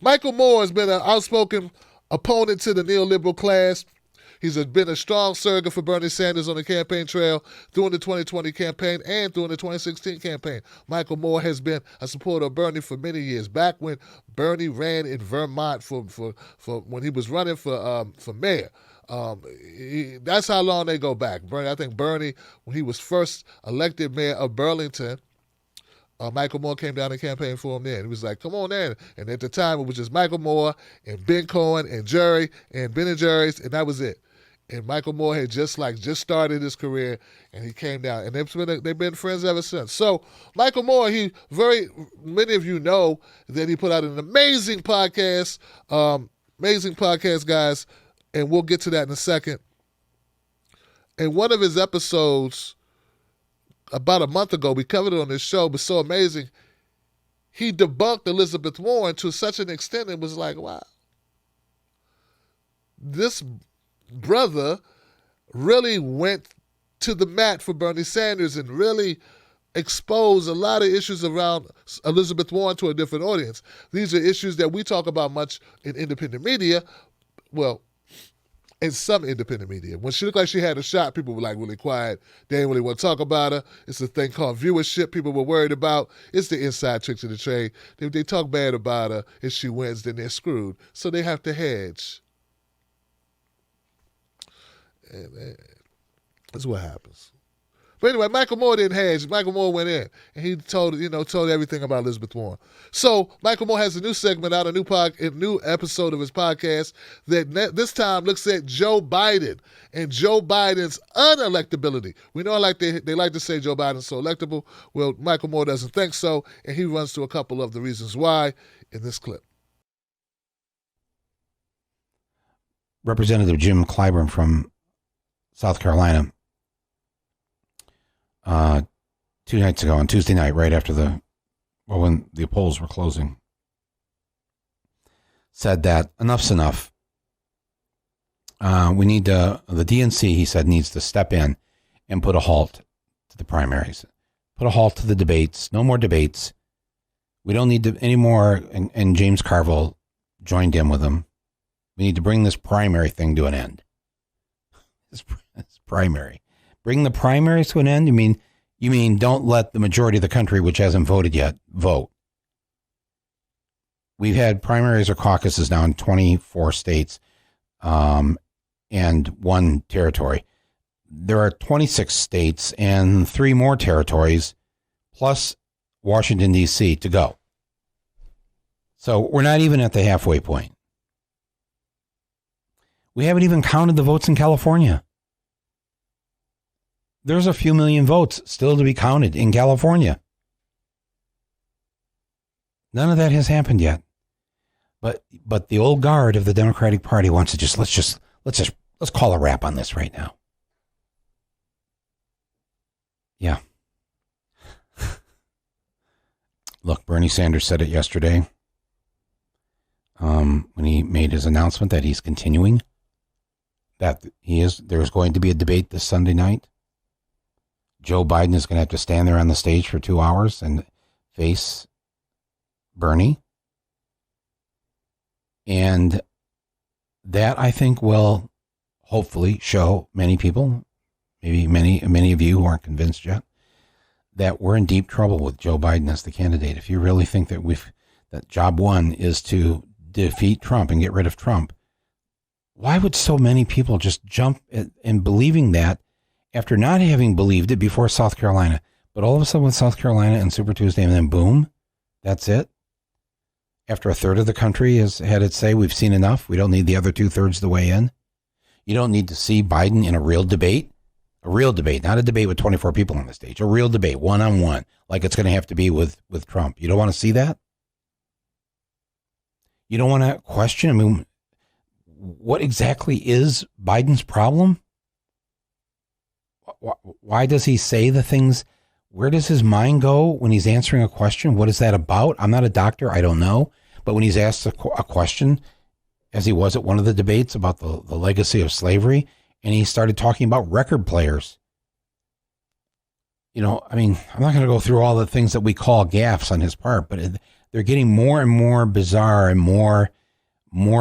Michael Moore has been an outspoken opponent to the neoliberal class. He's been a strong surrogate for Bernie Sanders on the campaign trail during the 2020 campaign and during the 2016 campaign. Michael Moore has been a supporter of Bernie for many years. Back when Bernie ran in Vermont for when he was running for mayor. That's how long they go back. I think Bernie, when he was first elected mayor of Burlington, Michael Moore came down and campaigned for him then. He was like, come on in. And at the time, it was just Michael Moore and Ben Cohen and Jerry and Ben and Jerry's, and that was it. And Michael Moore had just started his career, and he came down. And they've been friends ever since. So Michael Moore, many of you know that he put out an amazing podcast, guys, and we'll get to that in a second. And one of his episodes, about a month ago, we covered it on this show, but so amazing. He debunked Elizabeth Warren to such an extent it was like, wow. This brother really went to the mat for Bernie Sanders and really exposed a lot of issues around Elizabeth Warren to a different audience. These are issues that we talk about much in independent media. Well, in some independent media. When she looked like she had a shot, people were like really quiet. They didn't really want to talk about her. It's a thing called viewership people were worried about. It's the inside tricks of the trade. If they talk bad about her, if she wins, then they're screwed. So they have to hedge. And that's what happens. But anyway, Michael Moore didn't hedge. Michael Moore went in, and he told everything about Elizabeth Warren. So Michael Moore has a new segment out, a new episode of his podcast that this time looks at Joe Biden and Joe Biden's unelectability. We know they like to say Joe Biden's so electable. Well, Michael Moore doesn't think so, and he runs through a couple of the reasons why in this clip. Representative Jim Clyburn from South Carolina, 2 nights ago on Tuesday night, right after when the polls were closing, said that enough's enough. We need the DNC, he said, needs to step in and put a halt to the primaries, put a halt to the debates. No more debates. We don't need to anymore. And James Carville joined in with him. We need to bring this primary thing to an end. This primary. Bring the primaries to an end? You mean don't let the majority of the country, which hasn't voted yet, vote? We've had primaries or caucuses now in 24 states and 1 territory. There are 26 states and 3 more territories, plus Washington, D.C. to go. So we're not even at the halfway point. We haven't even counted the votes in California. There's a few million votes still to be counted in California. None of that has happened yet. But the old guard of the Democratic Party wants to let's call a wrap on this right now. Yeah. Look, Bernie Sanders said it yesterday when he made his announcement that he's continuing, that there's going to be a debate this Sunday night. Joe Biden is going to have to stand there on the stage for 2 hours and face Bernie. And that, I think, will hopefully show many people, maybe many of you who aren't convinced yet, that we're in deep trouble with Joe Biden as the candidate. If you really think that job one is to defeat Trump and get rid of Trump, why would so many people just jump in believing that after not having believed it before South Carolina? But all of a sudden with South Carolina and Super Tuesday, and then boom, that's it. After a third of the country has had its say, we've seen enough. We don't need the other 2/3 to weigh in. You don't need to see Biden in a real debate, not a debate with 24 people on the stage, a real debate, one-on-one, like it's going to have to be with Trump. You don't want to see that? You don't want to question, what exactly is Biden's problem? Why does he say the things? Where does his mind go when he's answering a question? What is that about? I'm not a doctor. I don't know. But when he's asked a question, as he was at one of the debates about the legacy of slavery, and he started talking about record players. I'm not going to go through all the things that we call gaffes on his part, but they're getting more and more bizarre and more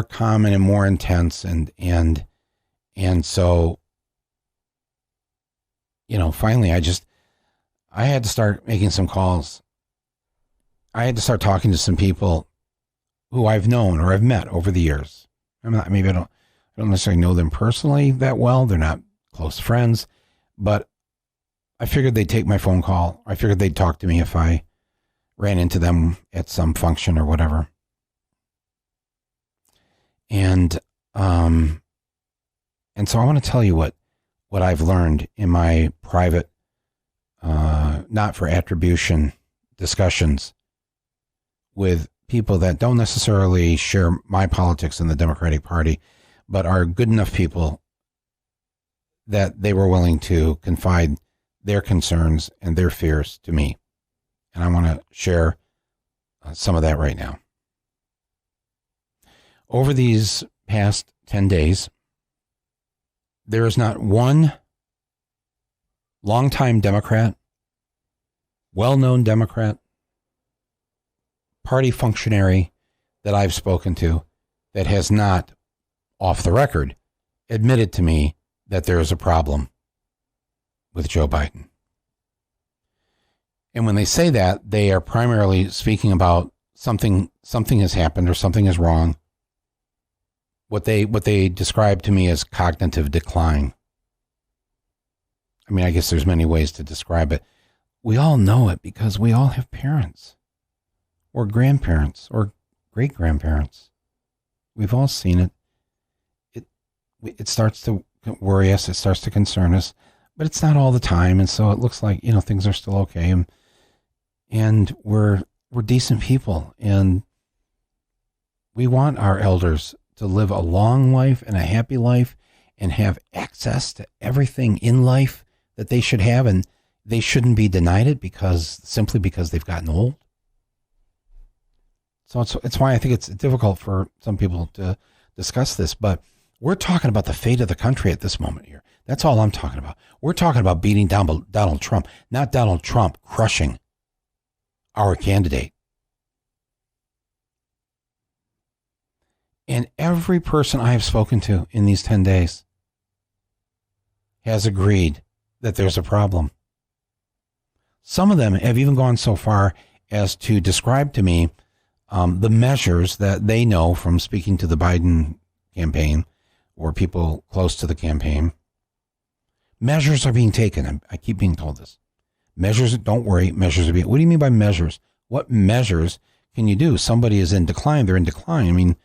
common and more intense. And so, finally I had to start making some calls. I had to start talking to some people who I've known or I've met over the years. I don't necessarily know them personally that well. They're not close friends, but I figured they'd take my phone call. I figured they'd talk to me if I ran into them at some function or whatever. And so I want to tell you what I've learned in my private, not for attribution discussions with people that don't necessarily share my politics in the Democratic Party, but are good enough people that they were willing to confide their concerns and their fears to me. And I want to share some of that right now. Over these past 10 days, there is not one longtime Democrat, well-known Democrat, party functionary that I've spoken to that has not, off the record, admitted to me that there is a problem with Joe Biden. And when they say that, they are primarily speaking about something has happened or something is wrong. What they describe to me as cognitive decline. I mean, I guess there's many ways to describe it. We all know it because we all have parents or grandparents or great-grandparents. We've all seen it. It starts to worry us. It starts to concern us, but it's not all the time. And so it looks like, things are still okay. And we're decent people, and we want our elders to live a long life and a happy life and have access to everything in life that they should have, and they shouldn't be denied it simply because they've gotten old. So it's why I think it's difficult for some people to discuss this, but we're talking about the fate of the country at this moment here. That's all I'm talking about. We're talking about beating down Donald Trump, not Donald Trump crushing our candidate. And every person I have spoken to in these 10 days has agreed that there's a problem. Some of them have even gone so far as to describe to me the measures that they know from speaking to the Biden campaign or people close to the campaign. Measures are being taken. I keep being told this. Measures, don't worry, measures are being... What do you mean by measures? What measures can you do? Somebody is in decline. They're in decline. I mean,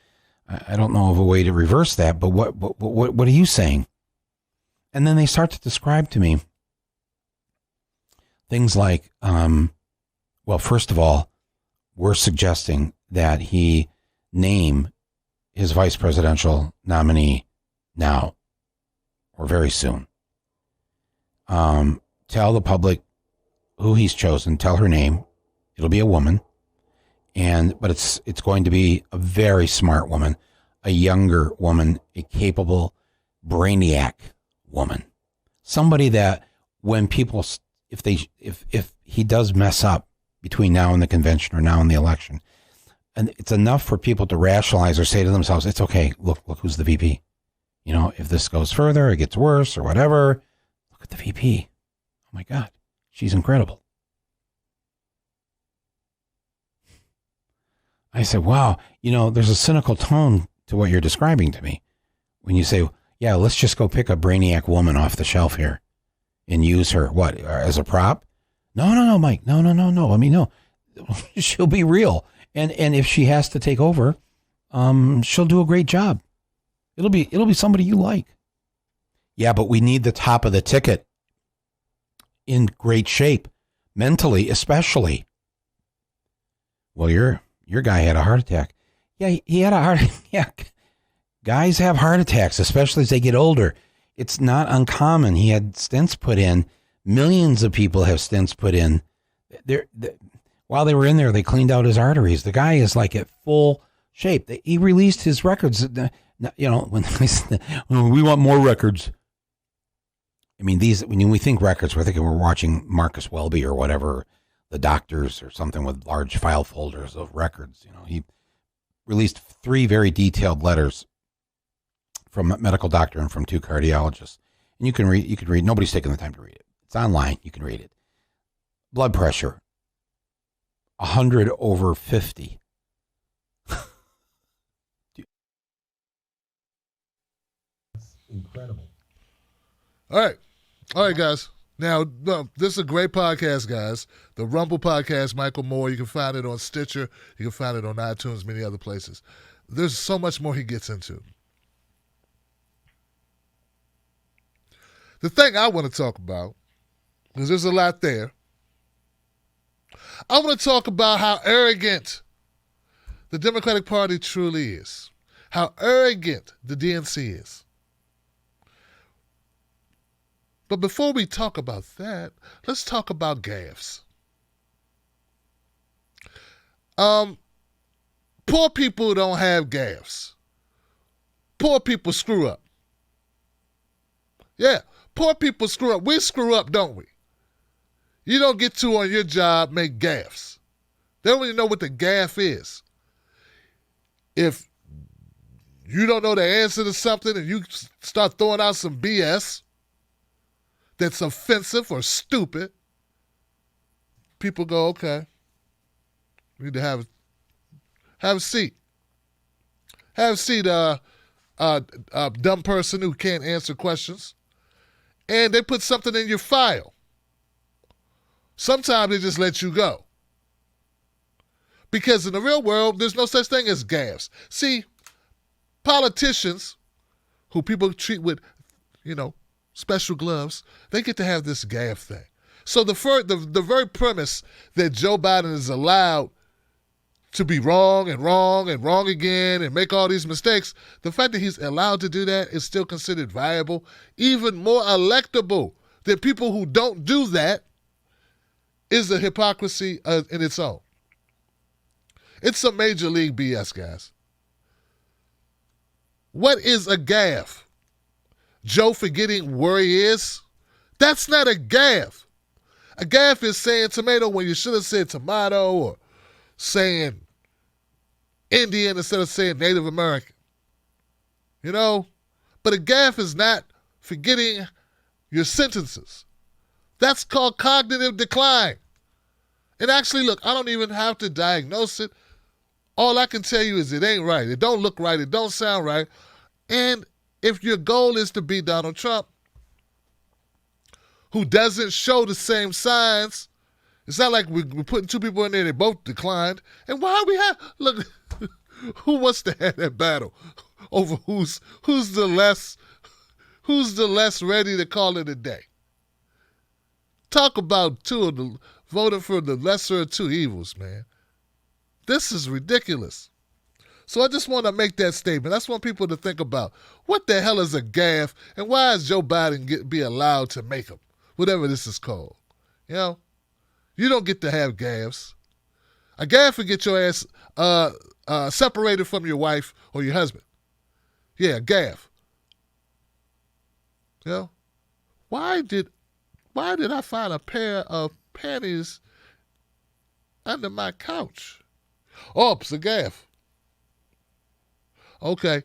I don't know of a way to reverse that, but what are you saying? And then they start to describe to me things like, well, first of all, we're suggesting that he name his vice presidential nominee now or very soon. Tell the public who he's chosen. Tell her name. It'll be a woman, but it's going to be a very smart woman, a younger woman, a capable brainiac woman, somebody that when people, if he does mess up between now and the convention or now and the election, and it's enough for people to rationalize or say to themselves, it's okay. Look who's the VP. If this goes further, it gets worse or whatever. Look at the VP. Oh my God, she's incredible. I said, wow, there's a cynical tone to what you're describing to me when you say, yeah, let's just go pick a brainiac woman off the shelf here and use her, as a prop? No, Mike. No. I mean, no, she'll be real. And if she has to take over, she'll do a great job. It'll be somebody you like. Yeah, but we need the top of the ticket in great shape, mentally especially. Well, your guy had a heart attack. Yeah, he had a heart attack. Guys have heart attacks, especially as they get older. It's not uncommon. He had stents put in. Millions of people have stents put in. While they were in there, they cleaned out his arteries. The guy is like at full shape. He released his records. When we want more records. I mean, when we think records, we're thinking we're watching Marcus Welby or whatever, the doctors or something with large file folders of records. He released 3 very detailed letters from a medical doctor and from 2 cardiologists. And you can read. Nobody's taking the time to read it. It's online. You can read it. Blood pressure, 100/50. Incredible. All right, guys. Now, this is a great podcast, guys. The Rumble Podcast, Michael Moore. You can find it on Stitcher. You can find it on iTunes, many other places. There's so much more he gets into. The thing I want to talk about, because there's a lot there, I want to talk about how arrogant the Democratic Party truly is. How arrogant the DNC is. But before we talk about that, let's talk about gaffes. Poor people don't have gaffes. Poor people screw up. Yeah, poor people screw up. We screw up, don't we? You don't get to on your job make gaffes. They don't even know what the gaffe is. If you don't know the answer to something and you start throwing out some BS that's offensive or stupid, people go, okay, we need to have a seat. Have a seat, dumb person who can't answer questions. And they put something in your file. Sometimes they just let you go. Because in the real world, there's no such thing as gaffes. See, politicians who people treat with, special gloves, they get to have this gaffe thing. So the very premise that Joe Biden is allowed to be wrong and wrong and wrong again and make all these mistakes, the fact that he's allowed to do that is still considered viable, even more electable than people who don't do that, is a hypocrisy in its own. It's some major league BS, guys. What is a gaffe? Joe forgetting where he is? That's not a gaffe. A gaffe is saying tomato when you should have said tomato, or saying Indian instead of saying Native American. But a gaffe is not forgetting your sentences. That's called cognitive decline. And actually, look, I don't even have to diagnose it. All I can tell you is it ain't right. It don't look right. It don't sound right. And if your goal is to be Donald Trump, who doesn't show the same signs, it's not like we're putting 2 people in there, they both declined. And why we have, look, who wants to have that battle over who's the less ready to call it a day? Talk about voting for the lesser of 2 evils, man. This is ridiculous. So I just want to make that statement. I just want people to think about what the hell is a gaffe and why is Joe Biden be allowed to make them, whatever this is called. You don't get to have gaffes. A gaffe will get your ass separated from your wife or your husband. Yeah, a gaffe. Why did I find a pair of panties under my couch? Oh, it's a gaffe. Okay.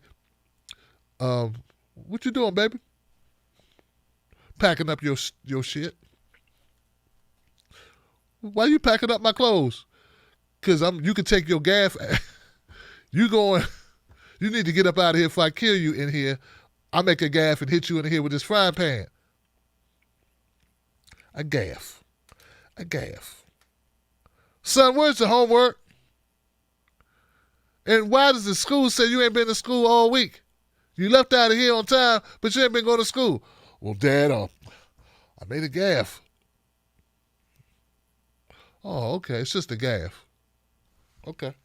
What you doing, baby? Packing up your shit. Why you packing up my clothes? Because you can take your gaffe. You need to get up out of here if I kill you in here. I'll make a gaffe and hit you in here with this frying pan. A gaffe. Son, where's the homework? And why does the school say you ain't been to school all week? You left out of here on time, but you ain't been going to school. Well, Dad, I made a gaffe. Oh, okay. It's just a gaffe. Okay.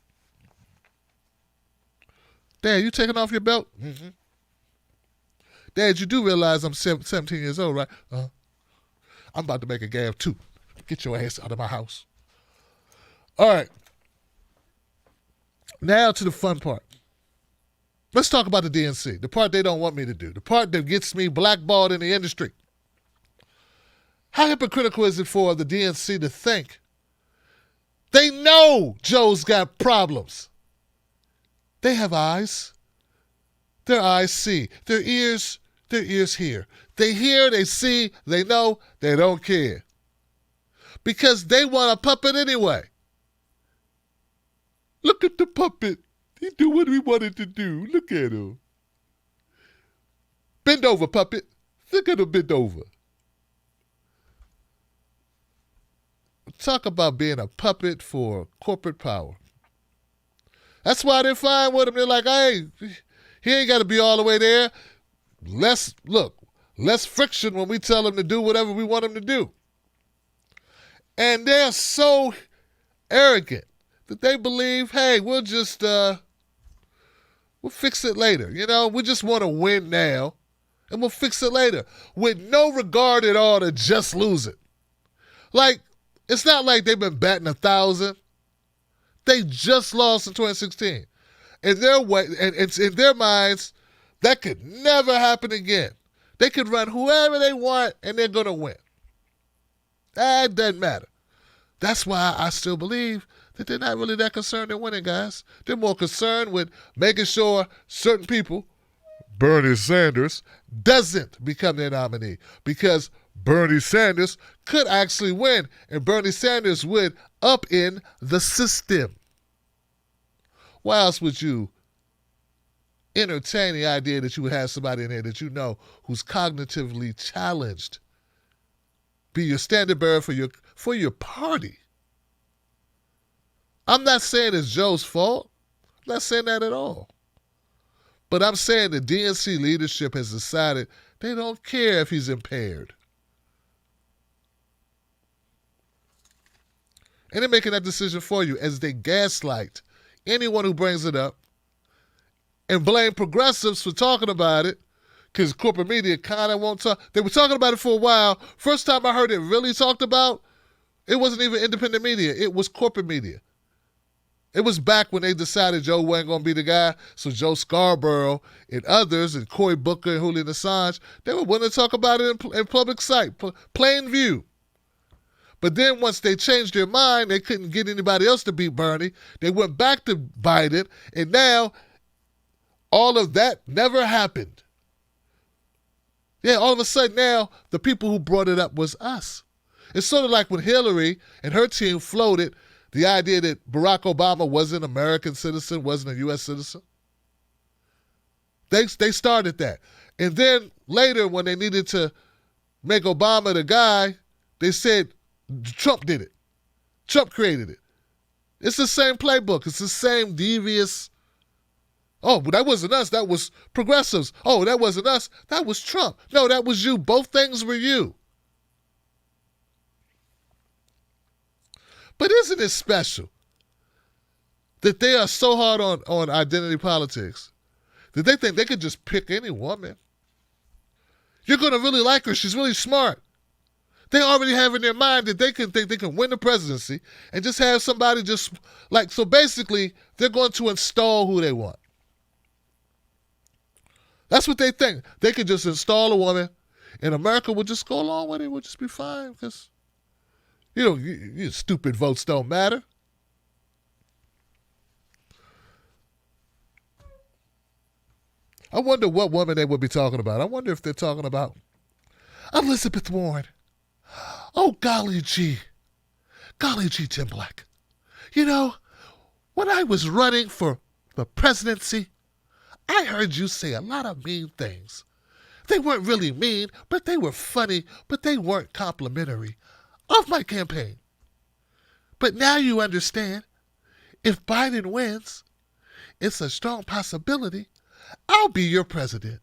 Dad, you taking off your belt? Mm-hmm. Dad, you do realize I'm 17 years old, right? I'm about to make a gaffe too. Get your ass out of my house. All right. Now to the fun part. Let's talk about the DNC, the part they don't want me to do, the part that gets me blackballed in the industry. How hypocritical is it for the DNC to think They know Joe's got problems. They have eyes. Their eyes see. Their ears hear. They hear, they see, they know, they don't care. Because they want a puppet anyway. Look at the puppet. He do what we wanted to do. Look at him. Bend over, puppet. Look at him bend over. Talk about being a puppet for corporate power. That's why they're fine with him. They're like, hey, he ain't got to be all the way there. Less friction when we tell him to do whatever we want him to do. And they're so arrogant that they believe, hey, we'll fix it later. You know, we just want to win now, and we'll fix it later with no regard at all to just lose it. Like, it's not like they've been batting 1,000. They just lost in 2016. In their way, and it's in their minds, that could never happen again. They could run whoever they want, and they're going to win. That doesn't matter. That's why I still believe that they're not really that concerned in winning, guys. They're more concerned with making sure certain people, Bernie Sanders, doesn't become their nominee, because Bernie Sanders could actually win, and Bernie Sanders would up in the system. Why else would you entertain the idea that you would have somebody in there that you know who's cognitively challenged be your standard bearer for your party? I'm not saying it's Joe's fault. I'm not saying that at all. But I'm saying the DNC leadership has decided they don't care if he's impaired. And they're making that decision for you as they gaslight anyone who brings it up and blame progressives for talking about it, because corporate media kind of won't talk. They were talking about it for a while. First time I heard it really talked about, it wasn't even independent media. It was corporate media. It was back when they decided Joe wasn't going to be the guy. So Joe Scarborough and others, and Cory Booker and Julian Assange, they were willing to talk about it in public sight, plain view. But then once they changed their mind, they couldn't get anybody else to beat Bernie. They went back to Biden, and now all of that never happened. Yeah, all of a sudden now, the people who brought it up was us. It's sort of like when Hillary and her team floated the idea that Barack Obama wasn't an American citizen, wasn't a U.S. citizen. They started that. And then later, when they needed to make Obama the guy, they said Trump did it. Trump created it. It's the same playbook. It's the same devious. Oh, but that wasn't us. That was progressives. Oh, that wasn't us. That was Trump. No, that was you. Both things were you. But isn't it special that they are so hard on identity politics that they think they could just pick any woman? You're going to really like her. She's really smart. They already have in their mind that they can think they can win the presidency and just have somebody just like, so basically they're going to install who they want. That's what they think. They could just install a woman and America would just go along with it. We'll just be fine because, you stupid votes don't matter. I wonder what woman they would be talking about. I wonder if they're talking about Elizabeth Warren. Oh, golly gee, Tim Black. When I was running for the presidency, I heard you say a lot of mean things. They weren't really mean, but they were funny, but they weren't complimentary of my campaign. But now you understand, if Biden wins, it's a strong possibility I'll be your president.